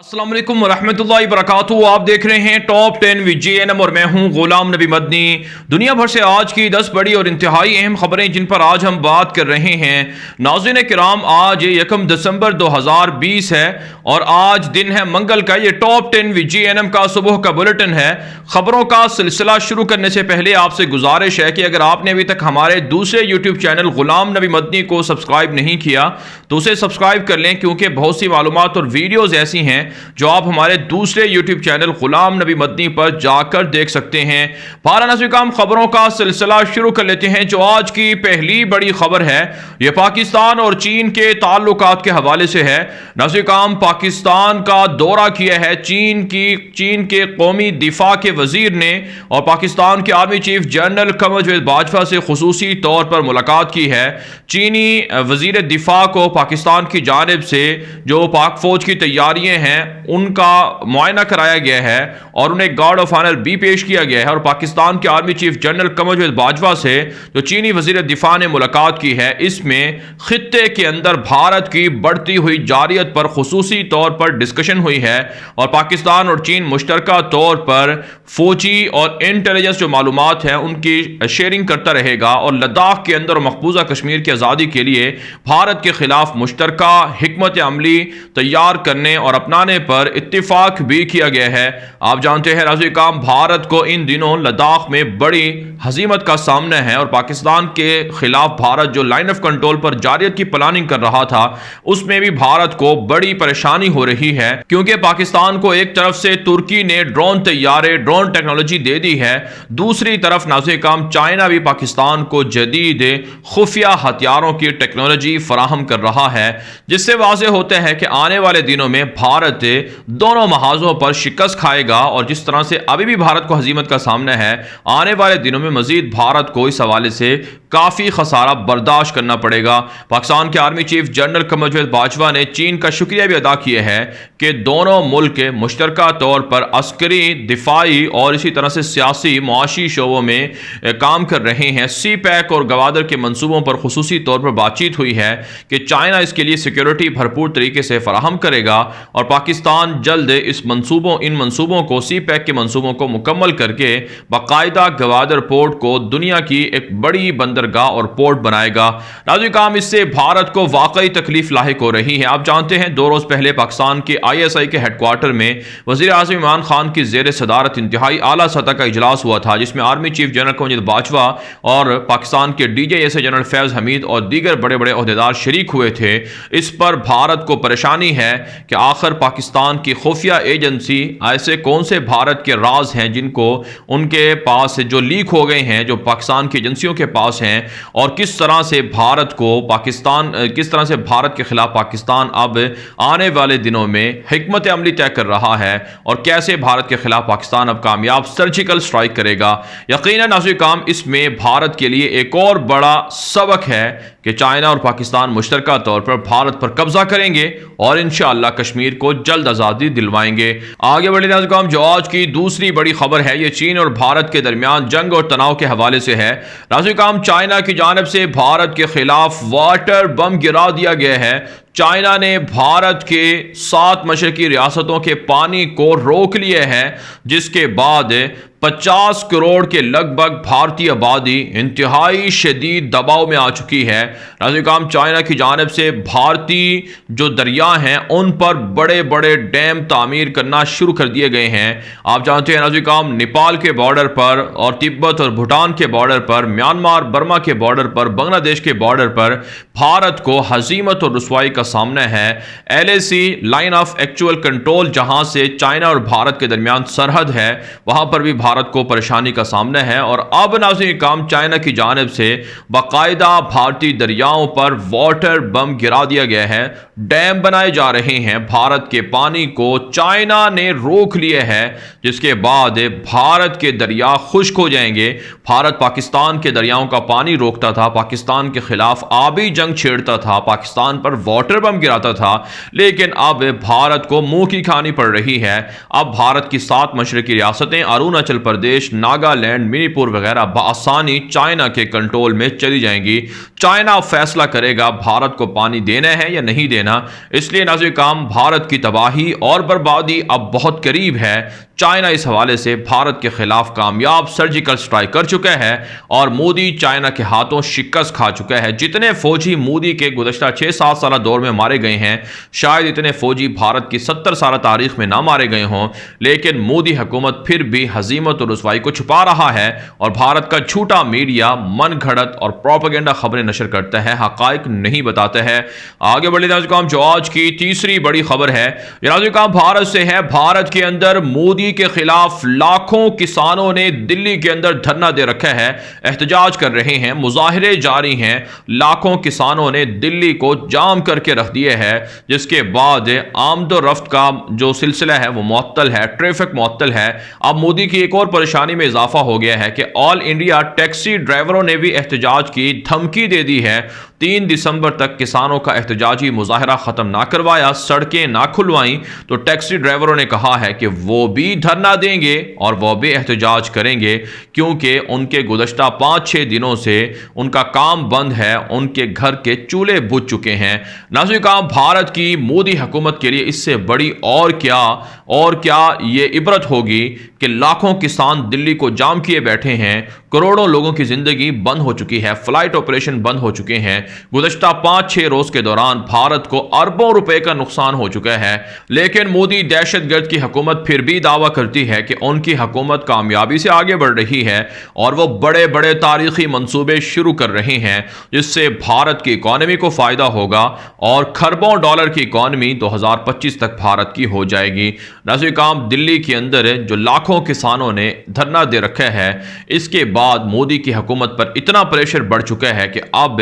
السلام علیکم ورحمۃ اللہ وبرکاتہ۔ آپ دیکھ رہے ہیں ٹاپ 10 وی جی این ایم اور میں ہوں غلام نبی مدنی۔ دنیا بھر سے آج کی 10 بڑی اور انتہائی اہم خبریں جن پر آج ہم بات کر رہے ہیں۔ ناظرین کرام، آج 1 دسمبر 2020 ہے اور آج دن ہے منگل کا۔ یہ ٹاپ 10 وی جی این ایم کا صبح کا بلیٹن ہے۔ خبروں کا سلسلہ شروع کرنے سے پہلے آپ سے گزارش ہے کہ اگر آپ نے ابھی تک ہمارے دوسرے یوٹیوب چینل غلام نبی مدنی کو سبسکرائب نہیں کیا تو اسے سبسکرائب کر لیں، کیونکہ بہت سی معلومات اور ویڈیوز ایسی ہیں جو آپ ہمارے دوسرے یوٹیوب چینل غلام نبی مدنی پر جا کر دیکھ سکتے ہیں۔ ناظرین، خبروں کا سلسلہ شروع کر لیتے ہیں۔ جو آج کی پہلی بڑی خبر ہے یہ پاکستان اور چین کے تعلقات کے حوالے سے ہے۔ ناظرین، پاکستان کا دورہ کیا ہے چین کے قومی دفاع کے وزیر نے اور پاکستان کے آرمی چیف جنرل باجوہ سے خصوصی طور پر ملاقات کی ہے۔ چینی وزیر دفاع کو پاکستان کی جانب سے جو پاک فوج کی تیاریاں ہیں ان کا معائنہ کرایا گیا ہے اور انہیں گارڈ آف آنر بھی پیش کیا گیا ہے، اور پاکستان کے آرمی چیف جنرل باجوہ سے جو چینی وزیر دفاع نے ملاقات کی ہے، اس میں خطے کے اندر بھارت کی بڑھتی ہوئی جارحیت پر خصوصی طور پر ڈسکشن ہوئی ہے، اور پاکستان اور چین مشترکہ طور پر فوجی اور انٹیلیجنس جو معلومات ہیں ان کی شیئرنگ کرتا رہے گا، اور لداخ کے اندر اور مقبوضہ کشمیر کی آزادی کے لیے بھارت کے خلاف مشترکہ حکمت عملی تیار کرنے اور اپنانے پر اتفاق بھی کیا گیا ہے۔ آپ جانتے ہیں ناظرین، بھارت کو ان دنوں لداخ میں بڑی ہزیمت کا سامنا ہے، اور پاکستان کے خلاف بھارت جو لائن آف کنٹرول پر جارحیت کی پلاننگ کر رہا تھا اس میں بھی بھارت کو بڑی پریشانی ہو رہی ہے، کیونکہ پاکستان کو ایک طرف سے ترکی نے ڈرون طیارے، ڈرون ٹیکنالوجی دے دی ہے، دوسری طرف ناظرین چائنا بھی پاکستان کو جدید خفیہ ہتھیاروں کی ٹیکنالوجی فراہم کر رہا ہے، جس سے واضح ہوتا ہے کہ آنے والے دنوں میں بھارت دونوں محاذوں پر شکست کھائے گا، اور جس طرح سے ابھی بھی بھارت کو ہزیمت کا سامنا ہے، آنے والے دنوں میں مزید بھارت کو اس حوالے سے کافی خسارہ برداشت کرنا پڑے گا۔ پاکستان کے آرمی چیف جنرل باجوہ نے چین کا شکریہ بھی ادا کیا ہے کہ دونوں ملک مشترکہ طور پر عسکری، دفاعی اور اسی طرح سے سیاسی معاشی شعبوں میں کام کر رہے ہیں۔ سی پیک اور گوادر کے منصوبوں پر خصوصی طور پر بات چیت ہوئی ہے کہ چائنا اس کے لیے سیکیورٹی بھرپور طریقے سے فراہم کرے گا، اور پاکستان جلد ان منصوبوں کو، سی پیک کے منصوبوں کو مکمل کر کے باقاعدہ گوادر پورٹ کو دنیا کی ایک بڑی بندرگاہ اور پورٹ بنائے گا۔ ناظرین، اس سے بھارت کو واقعی تکلیف لاحق ہو رہی ہے۔ آپ جانتے ہیں 2 روز پہلے پاکستان کے ISI کے ہیڈ کوارٹر میں وزیر اعظم عمران خان کی زیر صدارت انتہائی اعلیٰ سطح کا اجلاس ہوا تھا، جس میں آرمی چیف جنرل باجوہ اور پاکستان کے DJSA جنرل فیض حمید اور دیگر بڑے بڑے عہدیدار شریک ہوئے تھے۔ اس پر بھارت کو پریشانی ہے کہ آخر پاکستان کی خفیہ ایجنسی ایسے کون سے بھارت کے راز ہیں جن کو ان کے پاس جو لیک ہو گئے ہیں، جو پاکستان کی ایجنسیوں کے پاس ہیں، اور کس طرح سے بھارت کے خلاف پاکستان اب آنے والے دنوں میں حکمت عملی طے کر رہا ہے، اور کیسے بھارت کے خلاف پاکستان اب کامیاب سرجیکل سٹرائک کرے گا۔ یقیناً ناظرین، اس میں بھارت کے لیے ایک اور بڑا سبق ہے کہ چائنا اور پاکستان مشترکہ طور پر بھارت پر قبضہ کریں گے اور انشاءاللہ کشمیر کو جلد آزادی دلوائیں گے۔ آگے بڑھیں ناظرین، جو آج کی دوسری بڑی خبر ہے یہ چین اور بھارت کے درمیان جنگ اور تناؤ کے حوالے سے ہے۔ ناظرین، چائنا کی جانب سے بھارت کے خلاف واٹر بم گرا دیا گیا ہے۔ چائنا نے بھارت کے 7 مشرقی ریاستوں کے پانی کو روک لیا ہے، جس کے بعد 50 کروڑ کے لگ بھگ بھارتی آبادی انتہائی شدید دباؤ میں آ چکی ہے۔ ناظرین، چائنا کی جانب سے بھارتی جو دریا ہیں ان پر بڑے بڑے ڈیم تعمیر کرنا شروع کر دیے گئے ہیں۔ آپ جانتے ہیں ناظرین، نیپال کے بارڈر پر اور تبت اور بھوٹان کے بارڈر پر، میانمار برما کے بارڈر پر، بنگلہ دیش کے بارڈر پر بھارت کو ہزیمت اور رسوائی کا سامنا ہے۔ LAC line of actual control, جہاں سے چائنا اور بھارت کے درمیان سرحد ہے، وہاں پر بھی بھارت کو پریشانی کا سامنا ہے، اور اب ناظرین چائنا کی جانب سے باقاعدہ بھارتی دریاؤں پر واٹر بم گرا دیا گیا ہے، ڈیم بنائے جا رہے ہیں، بھارت کے پانی کو چائنا نے روک لیا ہے، جس کے بعد بھارت کے دریا خشک ہو جائیں گے۔ بھارت پاکستان کے دریاؤں کا پانی روکتا تھا، پاکستان کے خلاف آبی جنگ چھیڑتا تھا، پاکستان پر واٹر بم گراتا تھا، لیکن اب بھارت کو منہ کی کھانی پڑ رہی ہے۔ اب بھارت کی 7 مشرقی ریاستیں اروناچل پردیش، ناگالینڈ، منی پور وغیرہ بآسانی چائنا کے کنٹرول میں چلی جائیں گی۔ چائنا فیصلہ کرے گا بھارت کو پانی دینا ہے یا نہیں دینا دینا، اس لیے ناظرین کرام بھارت کی تباہی اور بربادی اب بہت قریب ہے۔ چائنا اس حوالے سے بھارت کے خلاف کامیاب سرجیکل سٹرائک کر چکا ہے اور مودی چائنا کے ہاتھوں شکست کھا چکا ہے۔ جتنے فوجی مودی کے گزشتہ 6-7 سالہ دور میں مارے گئے ہیں، شاید اتنے فوجی بھارت کی 70 سالہ تاریخ میں نہ مارے گئے ہوں، لیکن مودی حکومت پھر بھی ہزیمت اور رسوائی کو چھپا رہا ہے اور بھارت کا جھوٹا میڈیا من گھڑت اور پروپیگنڈا خبریں نشر کرتا ہے، حقائق نہیں بتاتا ہے۔ آگے بڑھے ناظرین کرام، جو آج کی تیسری بڑی خبر ہے یہ ناظرین کرام بھارت سے ہے۔ بھارت کے اندر مودی کے خلاف لاکھوں کسانوں نے دلی کے اندر دھرنا دے رکھا ہے، احتجاج کر رہے ہیں، مظاہرے جاری ہیں، لاکھوں کسانوں نے دلی کو جام کر کے رکھ دیے ہے، جس کے بعد آمد و رفت کا جو سلسلہ ہے وہ معطل ہے، ٹریفک معطل ہے۔ اب مودی کی ایک اور پریشانی میں اضافہ ہو گیا ہے کہ آل انڈیا ٹیکسی ڈرائیوروں نے بھی احتجاج کی دھمکی دے دی ہے۔ 3 دسمبر تک کسانوں کا احتجاجی مظاہرہ ختم نہ کروایا، سڑکیں نہ کھلوائیں تو ٹیکسی ڈرائیوروں نے کہا ہے کہ وہ بھی دھرنا دیں گے اور وہ بھی احتجاج کریں گے، کیونکہ ان کے گزشتہ 5-6 دنوں سے ان کا کام بند ہے، ان کے گھر کے چولہے بجھ چکے ہیں۔ ناظرین کرام، بھارت کی مودی حکومت کے لیے اس سے بڑی اور کیا یہ عبرت ہوگی کہ لاکھوں کسان دلی کو جام کیے بیٹھے ہیں، کروڑوں لوگوں کی زندگی بند ہو چکی ہے، فلائٹ آپریشن بند ہو چکے ہیں۔ گزشتہ 5-6 روز کے دوران بھارت کو اربوں روپے کا نقصان ہو چکا ہے، لیکن مودی دہشت گرد کی حکومت پھر بھی دعویٰ کرتی ہے کہ ان کی حکومت کامیابی سے آگے بڑھ رہی ہے اور وہ بڑے بڑے تاریخی منصوبے شروع کر رہے ہیں جس سے بھارت کی اکانومی کو فائدہ ہوگا اور کھربوں ڈالر کی اکانومی 2025 تک بھارت کی ہو جائے گی۔ ناظرین کرام، دلی کے اندر جو لاکھوں کسانوں نے دھرنا دے رکھا ہے، اس کے بعد مودی کی حکومت پر اتنا پریشر بڑھ چکا ہے کہ اب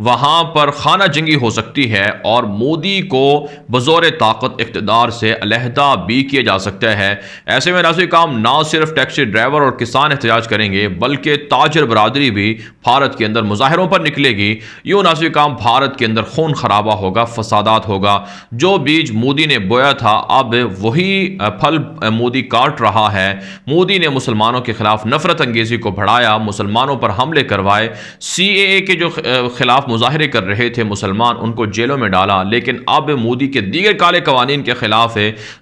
وہاں پر خانہ جنگی ہو سکتی ہے اور مودی کو بزور طاقت اقتدار سے علیحدہ بھی کیا جا سکتا ہے۔ ایسے میں ناظرین کرام، نہ صرف ٹیکسی ڈرائیور اور کسان احتجاج کریں گے بلکہ تاجر برادری بھی بھارت کے اندر مظاہروں پر نکلے گی۔ یوں ناظرین کرام بھارت کے اندر خون خرابہ ہوگا، فسادات ہوگا۔ جو بیج مودی نے بویا تھا اب وہی پھل مودی کاٹ رہا ہے۔ مودی نے مسلمانوں کے خلاف نفرت انگیزی کو بڑھایا، مسلمانوں پر حملے کروائے، CAA کے جو خلاف مظاہرے کر رہے تھے مسلمان ان کو جیلوں میں ڈالا، لیکن اب مودی کے دیگر کالے قوانین کے خلاف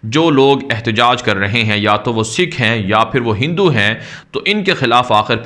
جو لوگ احتجاج کر رہے ہیں، یا تو وہ سکھ ہیں یا پھر وہ ہندو ہیں، تو ان کے خلاف آخر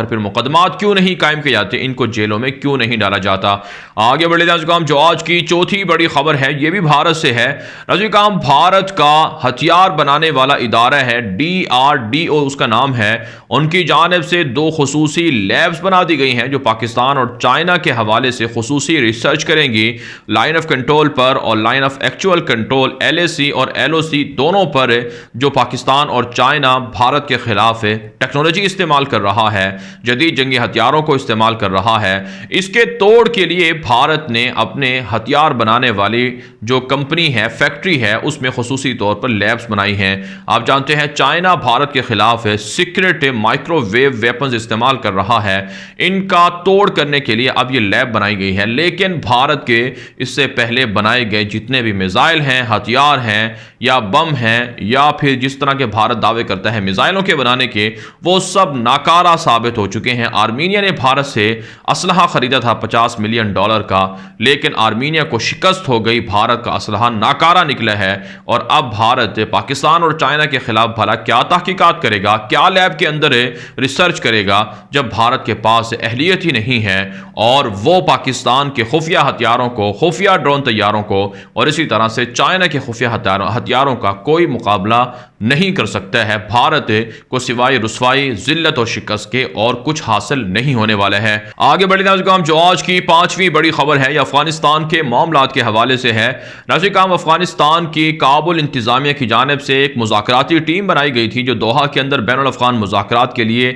پھر مقدمات کیوں نہیں قائم کیے جاتے، ان کو جیلوں میں کیوں نہیں ڈالا جاتا۔ آگے بڑھے ناظرین کرام، جو آج کی چوتھی بڑی خبر ہے یہ بھی بھارت سے ہے۔ ناظرین کرام، بھارت کا ہتھیار بنانے والا ادارہ ہے DRDO اس کا نام ہے، ان کی جانب سے 2 خصوصی لیبز بنا دی گئی ہیں جو پاکستان اور چائنا کے حوالے سے خصوصی ریسرچ کریں گی، لائن آف کنٹرول پر اور line of actual control LAC اور LOC دونوں پر، جو پاکستان اور چائنا بھارت کے خلاف ٹیکنالوجی استعمال کر رہا ہے، جدید جنگی ہتھیاروں کو استعمال کر رہا ہے۔ اس کے توڑ کے لیے بھارت نے اپنے ہتھیار بنانے والی جو کمپنی ہے، فیکٹری ہے، اس میں خصوصی طور پر لیبز بنائی ہیں۔ آپ جانتے ہیں چائنا بھارت کے خلاف سیکرٹ مائکرو ویو ویپنز استعمال کر رہا ہے، ان کا توڑ کرنے کے لیے اب یہ لیب بنائی گئی ہے، لیکن بھارت کے اس سے پہلے بنائے گئے جتنے بھی میزائل ہیں، ہتھیار ہیں یا بم ہیں یا پھر جس طرح کے بھارت دعوے کرتا ہے میزائلوں کے بنانے کے، وہ سب ناکارہ ثابت ہو چکے ہیں۔ آرمینیا نے بھارت سے اسلحہ خریدا تھا $50 ملین کا، لیکن آرمینیا کو شکست ہو گئی، بھارت کا اسلحہ ناکارہ نکلا ہے اور اب بھارت پاکستان اور چائنا کے خلاف بھلا کیا تحقیقات کرے گا، کیا لیب کے اندر ریسرچ کرے گا جب بھارت کے پاس اہلیت ہی نہیں ہے اور وہ پاکستان کے خفیہ ہتھیاروں کو، خفیہ ڈرون طیاروں کو اور اسی طرح سے چائنا کے خفیہ ہتھیاروں کا کوئی مقابلہ نہیں کر سکتا ہے۔ بھارت کو سوائے رسوائی، ذلت اور شکست کے اور کچھ حاصل نہیں ہونے والا ہے۔ آگے بڑھے ناظرین کرام، جو آج کی 5ویں بڑی خبر ہے یہ افغانستان کے معاملات کے حوالے سے ہے۔ ناظرین کرام، افغانستان کی کابل انتظامیہ کی جانب سے ایک مذاکراتی ٹیم بنائی گئی تھی جو دوحہ کے اندر بین الافغان مذاکرات کے لیے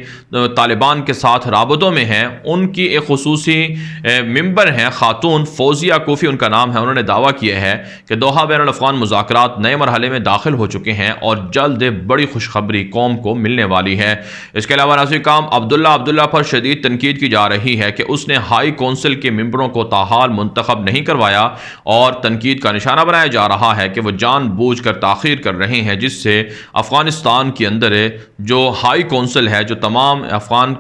طالبان کے ساتھ رابطوں میں ہیں۔ ان کی ایک خصوصی ممبر ہیں خاتون، فوزیہ کوفی ان کا نام ہے۔ انہوں نے دعویٰ کیا ہے کہ دوحہ بین الافغان مذاکرات نئے مرحلے میں داخل ہو چکے ہیں اور جلد بڑی خوشخبری قوم کو ملنے والی ہے۔ اس کے علاوہ ناظرین کرام، عبداللہ پر شدید تنقید کی جا رہی ہے کہ اس نے ہائی کونسل کے ممبروں کو تاحال منتخب نہیں کروایا اور تنقید کا نشانہ بنایا جا رہا ہے کہ وہ جان بوجھ کر تاخیر کر رہے ہیں، جس سے افغانستان کے اندر جو ہائی کونسل ہے، ہے جو تمام افغان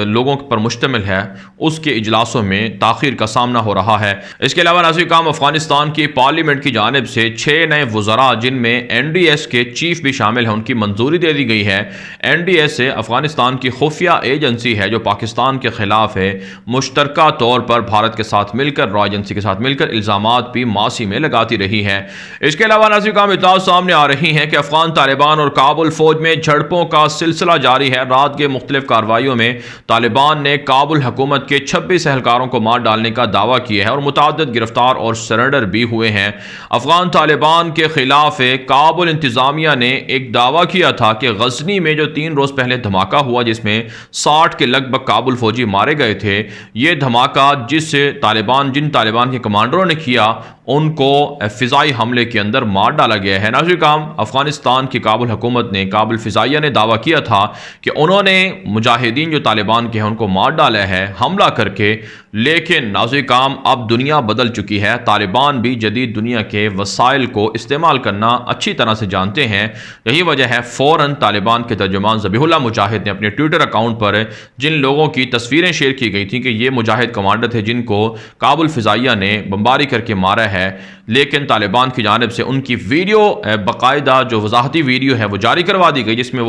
لوگوں پر مشتمل ہے اس کے اجلاسوں میں تاخیر کا سامنا ہو رہا ہے۔ اس کے علاوہ ناظرین کرام افغانستان کی پارلیمنٹ کی جانب سے 6 نئے وزراء جن میں این ڈی ایس کے چیف بھی شامل ہیں ان کی منظوری دے دی گئی ہے۔ این ڈی ایس افغانستان کی خفیہ ایجنسی ہے جو پاکستان کے خلاف ہے، مشترکہ طور پر بھارت کے ساتھ مل کر، را ایجنسی کے ساتھ مل کر الزامات بھی ماضی میں لگاتی رہی ہے۔ اس کے علاوہ ناظرین کرام اطلاعات سامنے آ رہی ہیں کہ افغان طالبان اور کابل فوج میں جھڑپوں کا سلسلہ جاری ہے۔ رات کے مختلف کارروائیوں میں طالبان نے کابل حکومت کے 26 اہلکاروں کو مار ڈالنے کا دعویٰ کیا ہے اور متعدد گرفتار اور سرنڈر بھی ہوئے ہیں۔ افغان طالبان کے خلاف کابل انتظامیہ نے ایک دعویٰ کیا تھا کہ غزنی میں جو 3 روز پہلے دھماکہ ہوا جس میں 60 کے لگ بھگ کابل فوجی مارے گئے تھے، یہ دھماکہ جن طالبان کے کمانڈروں نے کیا ان کو فضائی حملے کے اندر مار ڈالا گیا ہے۔ ناظرین کرام افغانستان کی کابل حکومت نے، کابل فضائیہ نے دعویٰ کیا تھا کہ انہوں نے مجاہدین جو طالبان کے ہیں ان کو مار ڈالا ہے حملہ کر کے، لیکن ناظرین کرام اب دنیا بدل چکی ہے۔ طالبان بھی جدید دنیا کے وسائل کو استعمال کرنا اچھی طرح سے جانتے ہیں، یہی وجہ ہے فوراً طالبان کے ترجمان ذبیح اللہ مجاہد نے اپنے ٹویٹر اکاؤنٹ پر جن لوگوں کی تصویریں شیئر کی گئی تھیں کہ یہ مجاہد کمانڈر تھے جن کو کابل فضائیہ نے بمباری کر کے مارا ہے، لیکن طالبان کی جانب سے ان کی ویڈیو باقاعدہ جو وضاحتی ویڈیو ہے وہ جاری کروا دی گئی جس میں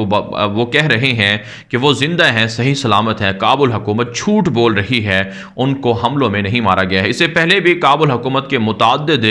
وہ کہہ رہے ہیں کہ وہ زندہ ہیں، صحیح سلامت ہیں، کابل حکومت جھوٹ بول رہی ہے، ان کو حملوں میں نہیں مارا گیا ہے۔ اس سے پہلے بھی کابل حکومت کے متعدد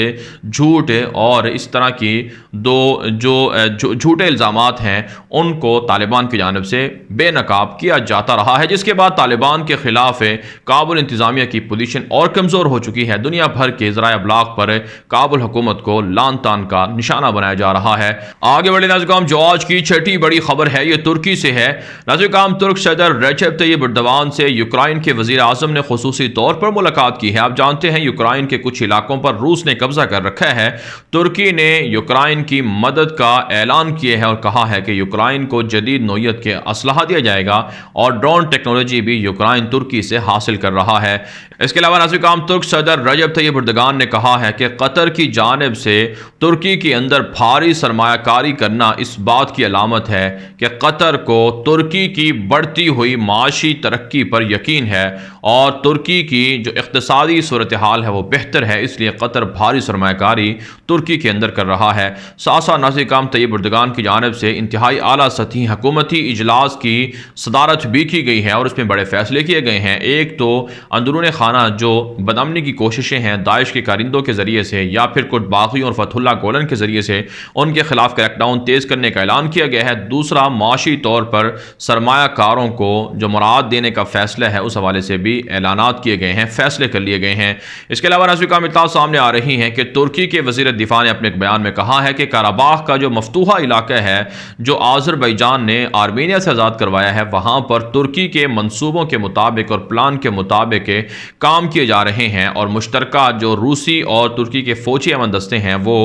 جھوٹ اور اس طرح کی جھوٹے الزامات ہیں ان کو طالبان کی جانب سے بے نقاب کیا جاتا رہا ہے، جس کے بعد طالبان کے خلاف کابل انتظامیہ کی پوزیشن اور کمزور ہو چکی ہے۔ دنیا بھر کے ذرائع ابلاغ پر کابل حکومت کو لان تان کا نشانہ بنایا جا رہا ہے۔ آگے بڑھے ناظرین کرام، جو آج کی چھٹی بڑی خبر ہے یہ ترکی سے ہے۔ ناظرین کرام، ترک صدر رجب طیب ایردوان سے یوکرائن کے وزیر اعظم نے خصوصی طور پر ملاقات کی ہے۔ آپ جانتے ہیں یوکرائن کے کچھ علاقوں پر روس نے قبضہ کر رکھا ہے۔ ترکی نے یوکرائن کی مدد کا اعلان کیا ہے اور کہا ہے کہ یوکرائن کو جدید نوعیت کے اسلحہ دیا جائے گا اور ڈرون ٹیکنالوجی بھی یوکرائن ترکی سے حاصل کر رہا ہے۔ اس کے علاوہ ناظرین کرام، ترک صدر رجب طیب ایردوان نے کہا ہے کہ قطر کی جانب سے ترکی کے اندر بھاری سرمایہ کاری کرنا اس بات کی علامت ہے کہ قطر کو ترکی کی بڑھتی ہوئی معاشی ترقی پر یقین ہے اور ترکی کی جو اقتصادی صورتحال ہے وہ بہتر ہے، اس لیے قطر بھاری سرمایہ کاری ترکی کے اندر کر رہا ہے۔ ساتھ ساتھ ناظرین کرام، طیب ایردوان کی جانب سے انتہائی اعلیٰ سطحی حکومتی اجلاس کی صدارت بھی کی گئی ہے اور اس میں بڑے فیصلے کیے گئے ہیں۔ ایک تو اندرون خانہ جو بدامنی کی کوششیں ہیں داعش کے کارندوں کے ذریعے سے یا پھر کچھ باغیوں اور فتح اللہ گولن کے ذریعے سے ان کے خلاف کریک ڈاؤن تیز کرنے کا اعلان کیا گیا ہے۔ دوسرا، معاشی طور پر سرمایہ کاروں کو جو مراعات دینے کا فیصلہ ہے اس حوالے سے بھی اعلانات کیے گئے ہیں، فیصلے کر لیے گئے ہیں۔ اس کے علاوہ ناظرین کرام، اطلاعات سامنے آ رہی ہیں کہ ترکی کے وزیر دفاع نے اپنے ایک بیان میں کہا ہے کہ قراباغ کا جو مفتوحہ علاقہ ہے جو آذربائیجان نے آرمینیا سے آزاد کروایا ہے، وہاں پر ترکی کے منصوبوں کے مطابق اور پلان کے مطابق کام کیے جا رہے ہیں اور مشترکہ جو روسی اور ترکی کے فوجی امن دستے ہیں وہ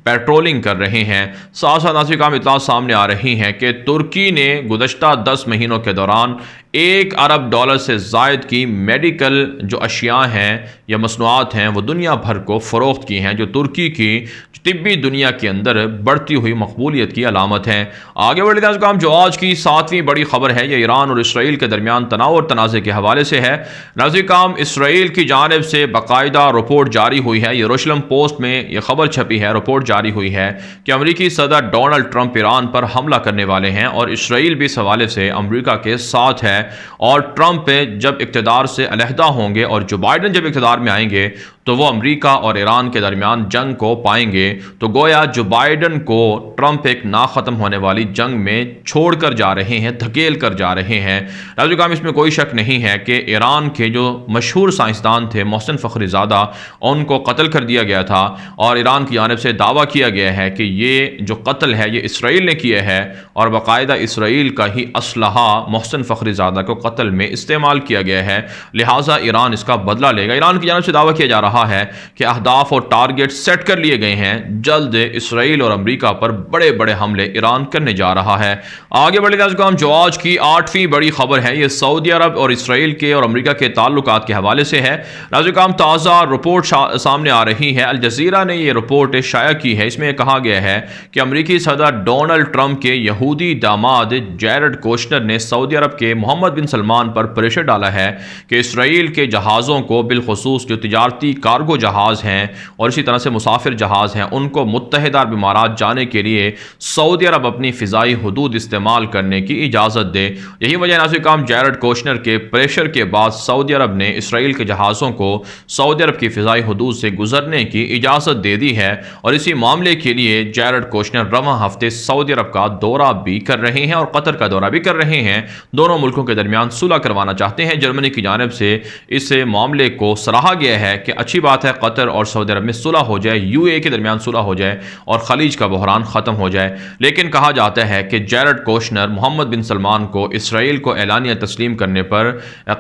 پیٹرولنگ کر رہے ہیں۔ ساتھ ساتھ ناظرین کرام، اطلاعات سامنے آ رہی ہیں کہ ترکی نے گزشتہ 10 مہینوں کے دوران $1 ارب سے زائد کی میڈیکل جو اشیاء ہیں یا مصنوعات ہیں وہ دنیا بھر کو فروخت کی ہیں، جو ترکی کی طبی دنیا کے اندر بڑھتی ہوئی مقبولیت کی علامت ہے۔ آگے بڑھتے ہیں، جو آج کی 7ویں بڑی خبر ہے یہ ایران اور اسرائیل کے درمیان تناؤ اور تنازع کے حوالے سے ہے۔ ناظرین کرام، اسرائیل کی جانب سے باقاعدہ رپورٹ جاری ہوئی ہے، یروشلم پوسٹ میں یہ خبر چھپی ہے، رپورٹ جاری ہوئی ہے کہ امریکی صدر ڈونلڈ ٹرمپ ایران پر حملہ کرنے والے ہیں اور اسرائیل بھی اس حوالے سے امریکہ کے ساتھ ہے، اور ٹرمپ جب اقتدار سے علیحدہ ہوں گے اور جو بائیڈن جب اقتدار میں آئیں گے تو وہ امریکہ اور ایران کے درمیان جنگ کو پائیں گے، تو گویا جو بائیڈن کو ٹرمپ ایک نہ ختم ہونے والی جنگ میں چھوڑ کر جا رہے ہیں، دھکیل کر جا رہے ہیں۔ ناظرین کرام، اس میں کوئی شک نہیں ہے کہ ایران کے جو مشہور سائنسدان تھے محسن فخری زادہ، ان کو قتل کر دیا گیا تھا اور ایران کی جانب سے دعویٰ کیا گیا ہے کہ یہ جو قتل ہے یہ اسرائیل نے کیا ہے اور باقاعدہ اسرائیل کا ہی اسلحہ محسن فخری زادہ کو قتل میں استعمال کیا گیا ہے، لہٰذا ایران اس کا بدلہ لے گا۔ ایران کی جانب سے دعویٰ کیا جا رہا رہا ہے کہ اہداف اور ٹارگٹ سیٹ کر لیے گئے ہیں، جلد اسرائیل اور امریکہ پر بڑے بڑے حملے ایران کرنے جا رہا ہے۔ آگے بڑھے ناظرین، جو آج کی 8ویں بڑی خبر ہے یہ سعودی عرب اور اسرائیل کے اور امریکہ کے تعلقات کے حوالے سے ہے۔ ناظرین، تازہ رپورٹ سامنے آ رہی ہے، الجزیرہ نے یہ رپورٹ شائع کی ہے۔ اس میں کہا گیا ہے کہ امریکی صدر ڈونلڈ ٹرمپ کے یہودی داماد جیرڈ کوشنر نے سعودی عرب کے محمد بن سلمان پر پریشر ڈالا ہے کہ اسرائیل کے جہازوں کو، بالخصوص جو تجارتی کارگو جہاز ہیں اور اسی طرح سے مسافر جہاز ہیں، ان کو متحدہ عرب امارات جانے کے لیے سعودی عرب اپنی فضائی حدود استعمال کرنے کی اجازت دے۔ یہی وجہ ناظرین، جیرڈ کوشنر کے پریشر کے بعد سعودی عرب نے اسرائیل کے جہازوں کو سعودی عرب کی فضائی حدود سے گزرنے کی اجازت دے دی ہے، اور اسی معاملے کے لیے جیرڈ کوشنر رواں ہفتے سعودی عرب کا دورہ بھی کر رہے ہیں اور قطر کا دورہ بھی کر رہے ہیں۔ دونوں ملکوں کے درمیان صلح کروانا چاہتے ہیں۔ جرمنی کی جانب سے اس معاملے کو سراہا گیا ہے کہ اچھی بات ہے قطر اور سعودی عرب میں صلح ہو جائے، UAE کے درمیان صلح ہو جائے اور خلیج کا بحران ختم ہو جائے، لیکن کہا جاتا ہے کہ جیرڈ کوشنر محمد بن سلمان کو اسرائیل کو اعلانیہ تسلیم کرنے پر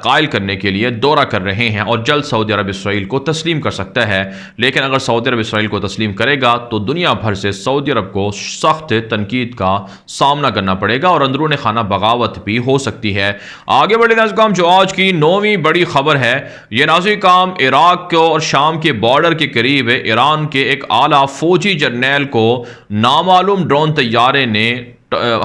قائل کرنے کے لیے دورہ کر رہے ہیں، اور جلد سعودی عرب اسرائیل کو تسلیم کر سکتا ہے۔ لیکن اگر سعودی عرب اسرائیل کو تسلیم کرے گا تو دنیا بھر سے سعودی عرب کو سخت تنقید کا سامنا کرنا پڑے گا اور اندرون خانہ بغاوت بھی ہو سکتی ہے۔ آگے بڑھے ناظرین، جو آج کی 9ویں بڑی خبر ہے یہ ناظرین عراق اور شام کے بارڈر کے قریب ایران کے ایک اعلیٰ فوجی جرنیل کو نامعلوم ڈرون طیارے نے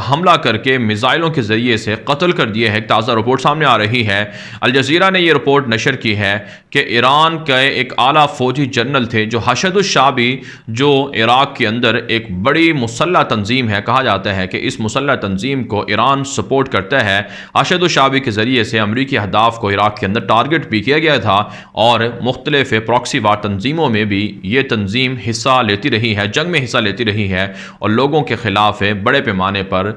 حملہ کر کے میزائلوں کے ذریعے سے قتل کر دیا ہے۔ ایک تازہ رپورٹ سامنے آ رہی ہے، الجزیرہ نے یہ رپورٹ نشر کی ہے کہ ایران کے ایک اعلیٰ فوجی جنرل تھے جو حشد الشعبی، جو عراق کے اندر ایک بڑی مسلح تنظیم ہے، کہا جاتا ہے کہ اس مسلح تنظیم کو ایران سپورٹ کرتا ہے۔ حشد الشعبی کے ذریعے سے امریکی اہداف کو عراق کے اندر ٹارگٹ بھی کیا گیا تھا، اور مختلف پراکسی وار تنظیموں میں بھی یہ تنظیم حصہ لیتی رہی ہے، جنگ میں حصہ لیتی رہی ہے، اور لوگوں کے خلاف بڑے پیمانے پر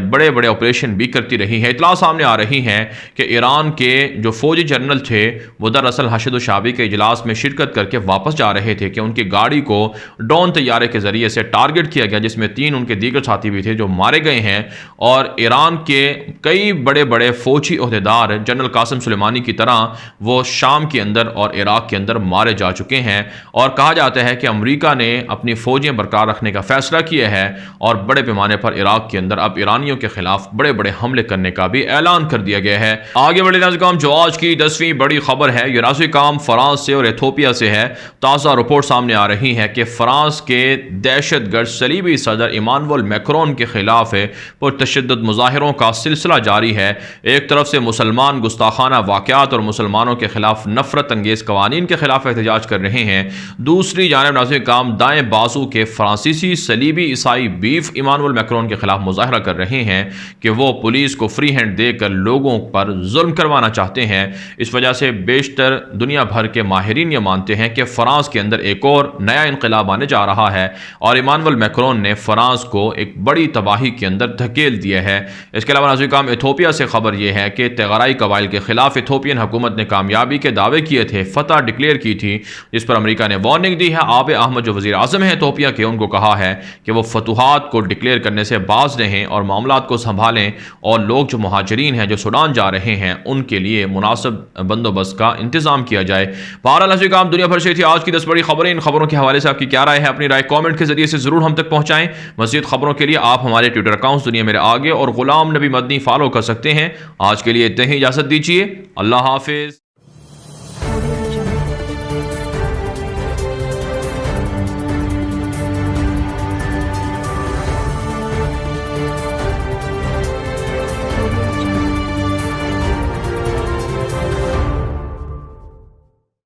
بڑے بڑے آپریشن بھی کرتی رہی ہے۔ اطلاع سامنے آ رہی ہے کہ ایران کے جو فوجی جنرل تھے وہ دراصل حشد الشعبی کے اجلاس میں شرکت کر کے واپس جا رہے تھے کہ ان کی گاڑی کو ڈرون طیارے کے ذریعے سے ٹارگٹ کیا گیا، جس میں 3 ان کے دیگر ساتھی بھی تھے جو مارے گئے ہیں، اور ایران کے کئی بڑے بڑے فوجی عہدیدار جنرل قاسم سلیمانی کی طرح وہ شام کے اندر اور عراق کے اندر مارے جا چکے ہیں، اور کہا جاتا ہے کہ امریکہ نے اپنی فوجیں برقرار رکھنے کا فیصلہ کیا ہے اور بڑے پیمانے پر عراق کے اندر اب ایرانیوں کے خلاف بڑے بڑے حملے کرنے کا بھی اعلان کر دیا گیا ہے۔ آگے بڑھے ناظرین، جو آج کی 10ویں بڑی خبر ہے یہ ناظرین فرانس سے اور ایتھوپیا سے ہے۔ تازہ رپورٹ سامنے آ رہی ہے کہ فرانس کے دہشت گرد صلیبی صدر ایمانوئل میکرون کے خلاف پرتشدد مظاہروں کا سلسلہ جاری ہے۔ ایک طرف سے مسلمان گستاخانہ واقعات اور مسلمانوں کے خلاف نفرت انگیز قوانین کے خلاف احتجاج کر رہے ہیں، دوسری جانب ناظرین دائیں بازو کے فرانسیسی صلیبی عیسائی بیف ایمانوئل میکرون کے خلاف مظاہرہ کر رہے ہیں کہ وہ پولیس کو فری ہینڈ دے کر لوگوں پر ظلم کروانا چاہتے ہیں۔ اس وجہ سے بیشتر دنیا بھر کے ماہرین یہ مانتے ہیں کہ فرانس کے اندر ایک اور نیا انقلاب آنے جا رہا ہے، اور ایمانوئل میکرون نے فرانس کو ایک بڑی تباہی کے اندر دھکیل دیا ہے۔ اس کے علاوہ ناظرین ایتھوپیا سے خبر یہ ہے کہ تغارائی قبائل کے خلاف ایتھوپین حکومت نے کامیابی کے دعوے کیے تھے، فتح ڈکلیئر کی تھی، جس پر امریکہ نے وارننگ دی ہے۔ آب احمد جو وزیر اعظم ہیں ایتھوپیا کے، ان کو کہا ہے کہ وہ فتوحات کو ڈکلیئر کرنے سے باز رہیں اور معاملات کو سنبھالیں، اور لوگ جو مہاجرین ہیں جو سوڈان جا رہے ہیں ان کے لیے مناسب بندوبست کا انتظام کیا جائے۔ بہرحال ناظرین دنیا بھر سے تھی آج کی 10 بڑی خبریں۔ ان خبروں کے حوالے سے آپ کی کیا رائے ہے؟ اپنی رائے کامنٹ کے ذریعے سے ضرور ہم تک پہنچائیں۔ مزید خبروں کے لیے آپ ہمارے ٹویٹر اکاؤنٹس دنیا میرے آگے اور غلام نبی مدنی فالو کر سکتے ہیں۔ آج کے لیے اتنا ہی، اجازت دیجیے، اللہ حافظ۔